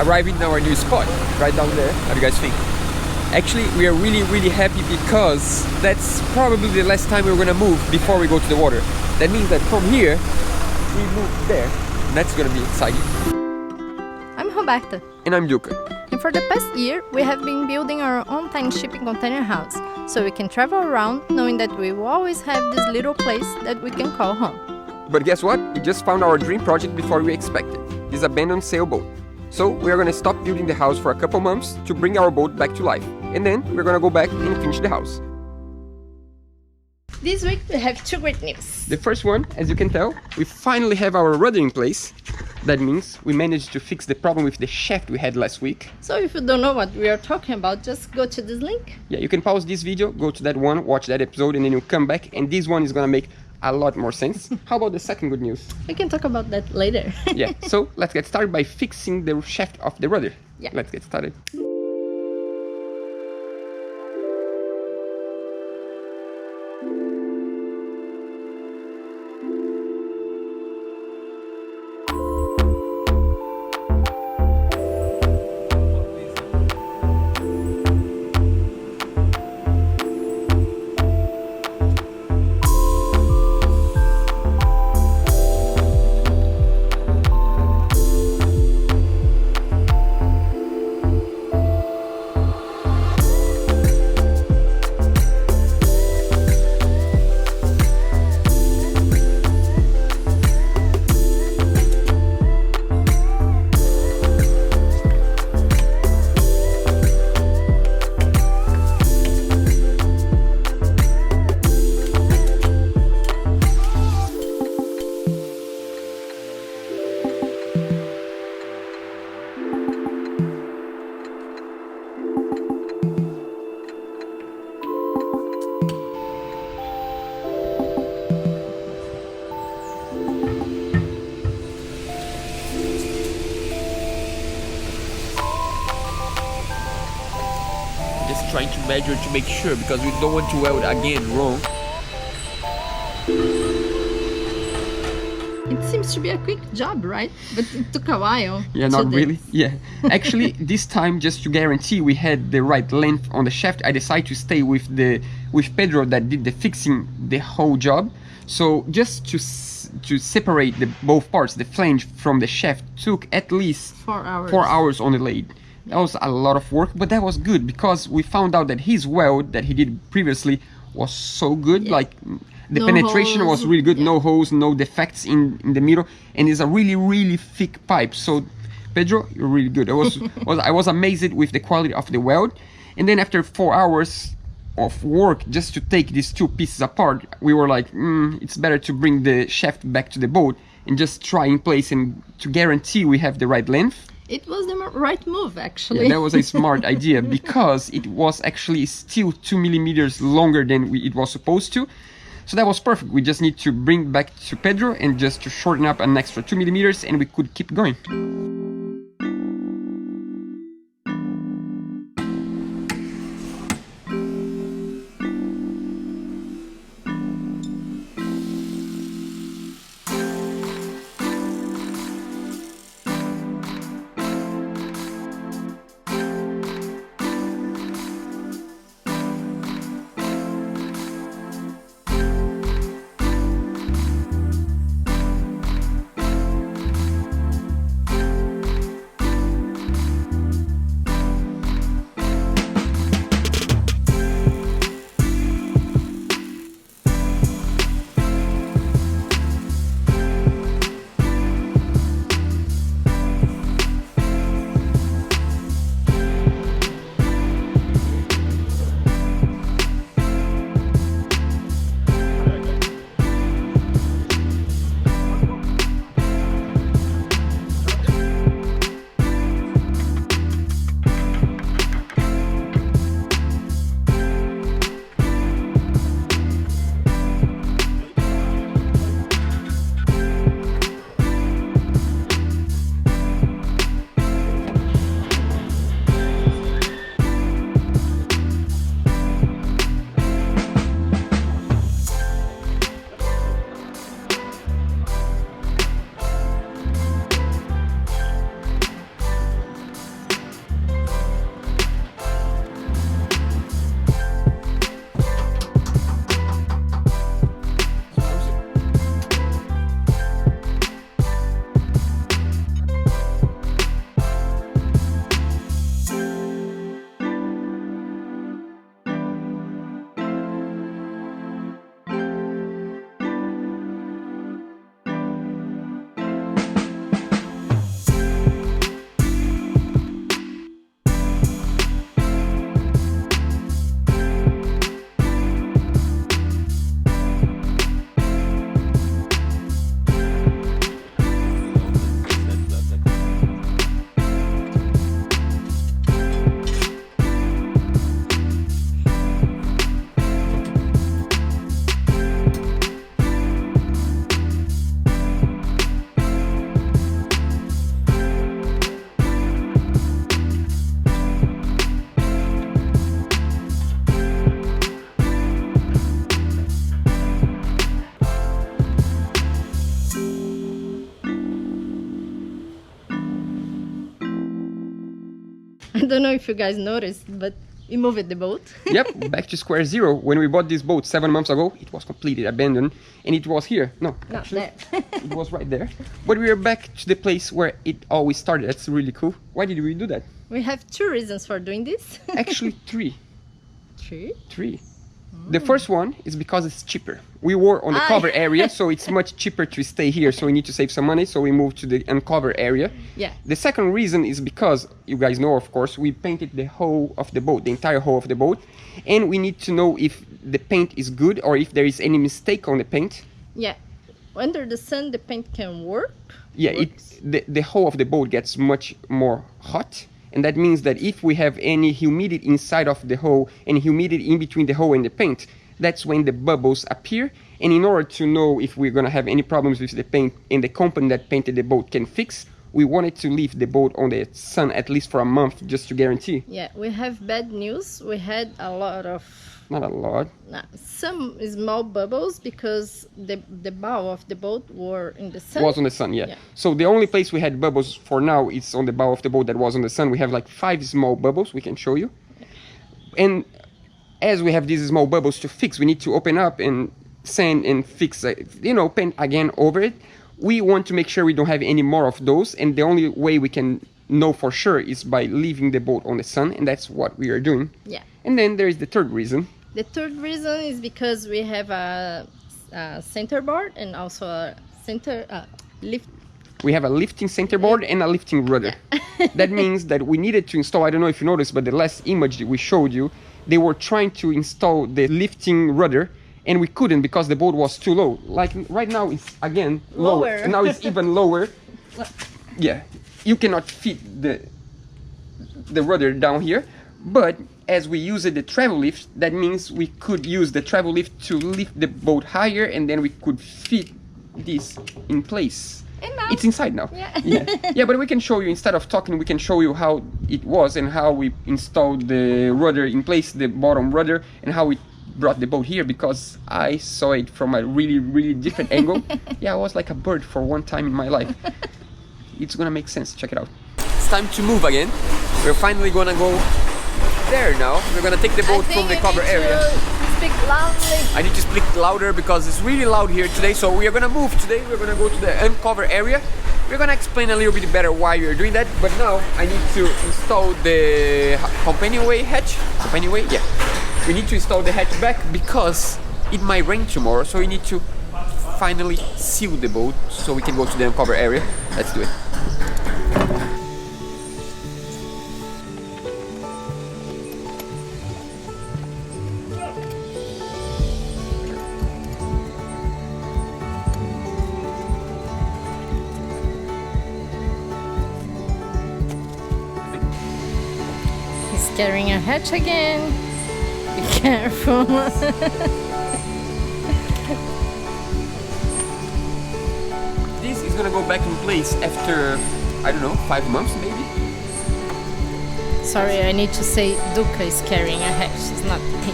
arriving in our new spot, right down there. What do you guys think? Actually, we are really happy because that's probably the last time we're gonna move before we go to the water. That means that from here, we move there. And that's gonna be exciting. I'm Roberta. And I'm Luca. And for the past year, we have been building our own tiny shipping container house, so we can travel around knowing that we will always have this little place that we can call home. But guess what? We just found our dream project before we expected. This abandoned sailboat. So we are gonna stop building the house for a couple months to bring our boat back to life. And then we're gonna go back and finish the house. This week we have two great news. The first one, as you can tell, we finally have our rudder in place. That means we managed to fix the problem with the shaft we had last week. So if you don't know what we are talking about, just go to this link. Yeah, you can pause this video, go to that one, watch that episode, and then you come back, and this one is gonna make a lot more sense. How about the second good news? We can talk about that later. Yeah, so let's get started by fixing the shaft of the rudder. Yeah. Let's get started. Just trying to measure to make sure because we don't want to weld again wrong. It seems to be a quick job, right? But it took a while. Yeah, not really. Yeah. Actually, this time, just to guarantee we had the right length on the shaft, I decided to stay with Pedro that did the fixing the whole job. So just to separate both parts, the flange from the shaft, took at least 4 hours. 4 hours on the lathe. That was a lot of work, but that was good because we found out that his weld that he did previously was so good. Yeah. Like the No penetration holes. was really good, Yeah. no holes, no defects in the middle, and it's a really thick pipe. So Pedro, you're really good. I was amazed with the quality of the weld. And then after 4 hours of work just to take these two pieces apart, we were like, it's better to bring the shaft back to the boat and just try in place and to guarantee we have the right length. It was the right move, actually. Yeah, that was a smart idea because it was actually still 2 millimeters longer than it was supposed to. So that was perfect. We just need to bring back to Pedro and just to shorten up an extra 2 millimeters and we could keep going. I don't know if you guys noticed, but we moved the boat. Yep, back to square zero. When we bought this boat 7 months ago, it was completely abandoned, and it was here. No, actually, there. it was right there. But we are back to the place where it always started. That's really cool. Why did we do that? We have 2 reasons for doing this. Actually, 3. 3? 3. The first one is because it's cheaper. We were on the cover area, so it's much cheaper to stay here. So we need to save some money, so we moved to the uncover area. Yeah. The second reason is because, you guys know, of course, we painted the whole of the boat, the entire hull of the boat. And we need to know if the paint is good or if there is any mistake on the paint. Yeah. Under the sun, the paint can work. Yeah, the hull of the boat gets much more hot. And that means that if we have any humidity inside of the hull and humidity in between the hull and the paint, that's when the bubbles appear. And in order to know if we're going to have any problems with the paint and the company that painted the boat can fix, we wanted to leave the boat on the sun at least for a month just to guarantee. Yeah, we have bad news. We had a lot of... Not a lot. Some small bubbles because the bow of the boat were in the sun. Was on the sun, yeah. So the only place we had bubbles for now is on the bow of the boat that was on the sun. We have like 5 small bubbles we can show you. And as we have these small bubbles to fix, we need to open up and sand and fix, paint again over it. We want to make sure we don't have any more of those. And the only way we can know for sure is by leaving the boat on the sun. And that's what we are doing. Yeah. And then there is the third reason. The third reason is because we have a centerboard and also a lift. We have a lifting centerboard and a lifting rudder. Yeah. That means that we needed to install, I don't know if you noticed, but the last image that we showed you, they were trying to install the lifting rudder and we couldn't because the boat was too low. Like right now it's again lower. And now it's even lower. Yeah, you cannot fit the rudder down here. But as we use the travel lift, that means we could use the travel lift to lift the boat higher and then we could fit this in place. And now it's inside now. Yeah, but we can show you, instead of talking, we can show you how it was and how we installed the rudder in place, the bottom rudder, and how we brought the boat here because I saw it from a really, really different angle. Yeah, I was like a bird for one time in my life. It's gonna make sense. Check it out. It's time to move again. We're finally gonna go there now. We're gonna take the boat from the cover area. Speak loudly. I need to speak louder because it's really loud here today. So we are gonna move today. We're gonna go to the uncover area. We're gonna explain a little bit better why we're doing that. But now I need to install the companionway hatch. Companionway, yeah. We need to install the hatch back because it might rain tomorrow. So we need to finally seal the boat so we can go to the uncover area. Let's do it. Carrying a hatch again. Be careful. This is gonna go back in place after, I don't know, 5 months maybe? Sorry, I need to say Duca is carrying a hatch, it's not me.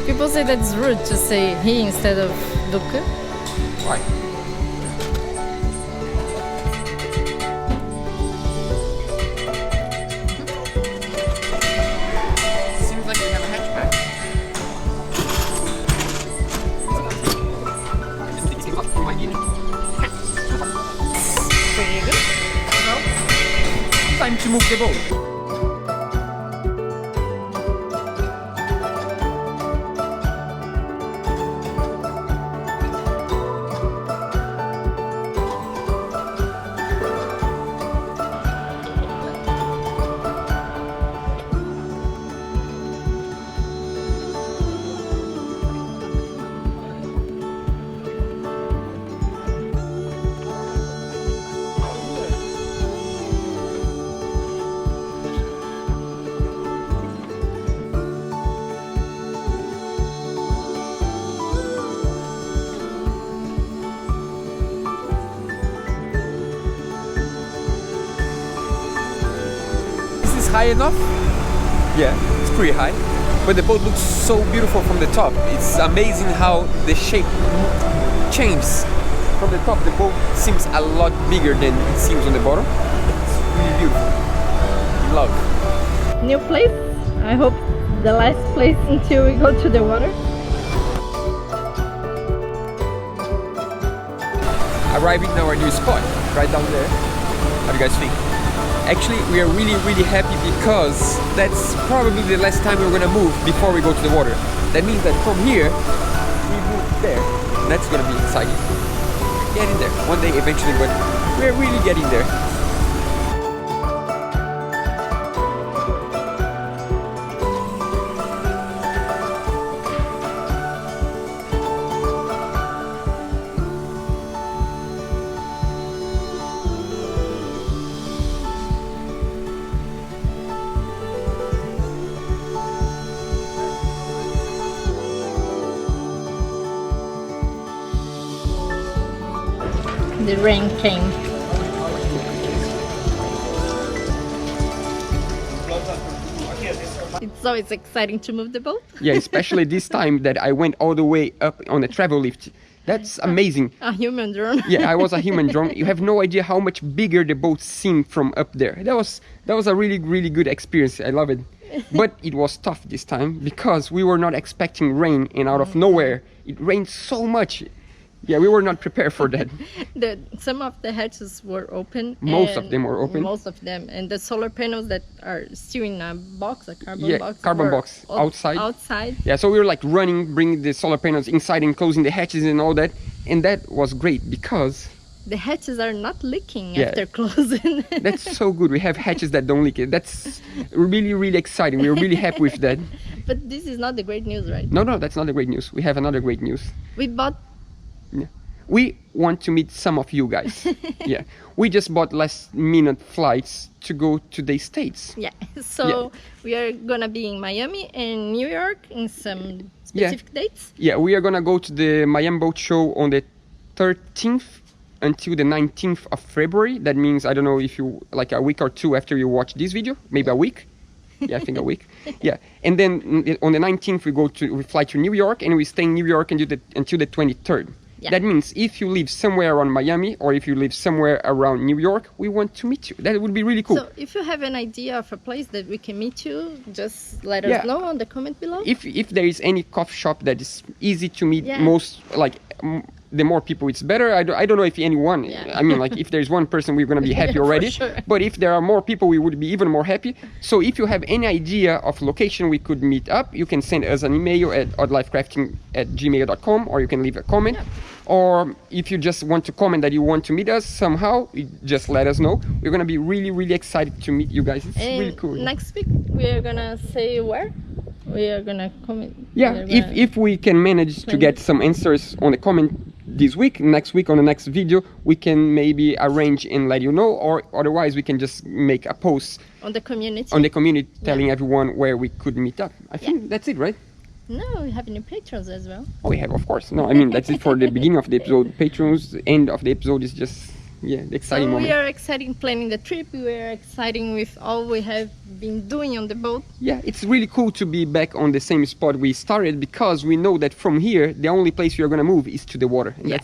People say that's rude to say he instead of Duca. Why? Time to move the boat. High enough? Yeah, it's pretty high. But the boat looks so beautiful from the top. It's amazing how the shape changes. From the top, the boat seems a lot bigger than it seems on the bottom. really beautiful. Love. New place. I hope the last place until we go to the water. Arriving in our new spot, right down there. How do you guys think? Actually, we are really, really happy because that's probably the last time we're gonna move before we go to the water. That means that from here, we move there. That's gonna be exciting. Getting there one day eventually, but we're really getting there. The rain came. It's always exciting to move the boat. Yeah, especially this time that I went all the way up on a travel lift. That's amazing. A human drone. Yeah, I was a human drone. You have no idea how much bigger the boat seemed from up there. That was a really, really good experience. I love it. But it was tough this time because we were not expecting rain, and out of nowhere it rained so much. Yeah, we were not prepared for that. Some of the hatches were open. Most of them were open. Most of them. And the solar panels that are still in a box, a carbon box. Carbon box outside. Outside. Yeah, so we were like running, bringing the solar panels inside and closing the hatches and all that. And that was great because... the hatches are not leaking after closing. That's so good. We have hatches that don't leak. That's really, really exciting. We're really happy with that. But this is not the great news, right? No, that's not the great news. We have another great news. We bought... Yeah. We want to meet some of you guys. Yeah, we just bought last minute flights to go to the States. Yeah, so we are gonna be in Miami and New York in some specific dates. Yeah, we are gonna go to the Miami Boat Show on the 13th until the 19th of February. That means, I don't know if you, like a week or two after you watch this video, maybe a week. Yeah, I think a week. Yeah, and then on the 19th we fly to New York and we stay in New York until the 23rd. Yeah. That means if you live somewhere around Miami or if you live somewhere around New York, we want to meet you. That would be really cool. So if you have an idea of a place that we can meet you, just let us know on the comment below. If there is any coffee shop that is easy to meet, the more people it's better. I don't know if anyone, I mean, like if there's one person, we're going to be happy already. Sure. But if there are more people, we would be even more happy. So if you have any idea of location we could meet up, you can send us an email at oddlifecrafting@gmail.com, or you can leave a comment. Yeah. Or if you just want to comment that you want to meet us somehow, just let us know. We're going to be really, really excited to meet you guys. It's really cool. Next week, we are going to say where? We are going to comment. Yeah, if we can manage to get some answers on the comment this week, next week on the next video, we can maybe arrange and let you know, or otherwise we can just make a post on the community. Telling everyone where we could meet up. I think that's it, right? No, we have new patrons as well. Oh, we have, of course. No, I mean, that's it for the beginning of the episode. Patrons, the end of the episode is just, the exciting moment. We are excited planning the trip. We are excited with all we have been doing on the boat. Yeah, it's really cool to be back on the same spot we started, because we know that from here, the only place we are going to move is to the water. And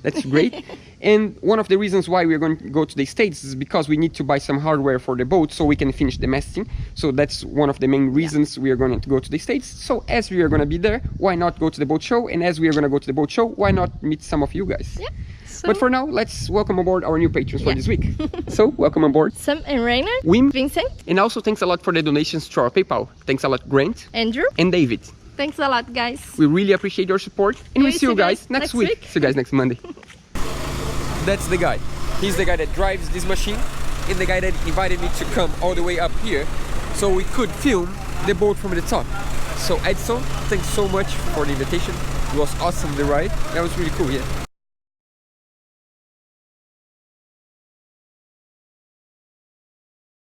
that's great. And one of the reasons why we're going to go to the States is because we need to buy some hardware for the boat so we can finish the masting. So that's one of the main reasons we are going to go to the States. So as we are going to be there, why not go to the boat show? And as we are going to go to the boat show, why not meet some of you guys? Yeah. So but for now, let's welcome aboard our new patrons for this week. So welcome aboard. Sam and Rainer, Wim, Vincent. And also thanks a lot for the donations to our PayPal. Thanks a lot, Grant, Andrew, and David. Thanks a lot, guys. We really appreciate your support, and we'll see you guys next week. See you guys next Monday. That's the guy. He's the guy that drives this machine, and the guy that invited me to come all the way up here so we could film the boat from the top. So Edson, thanks so much for the invitation. It was awesome, the ride. That was really cool, yeah.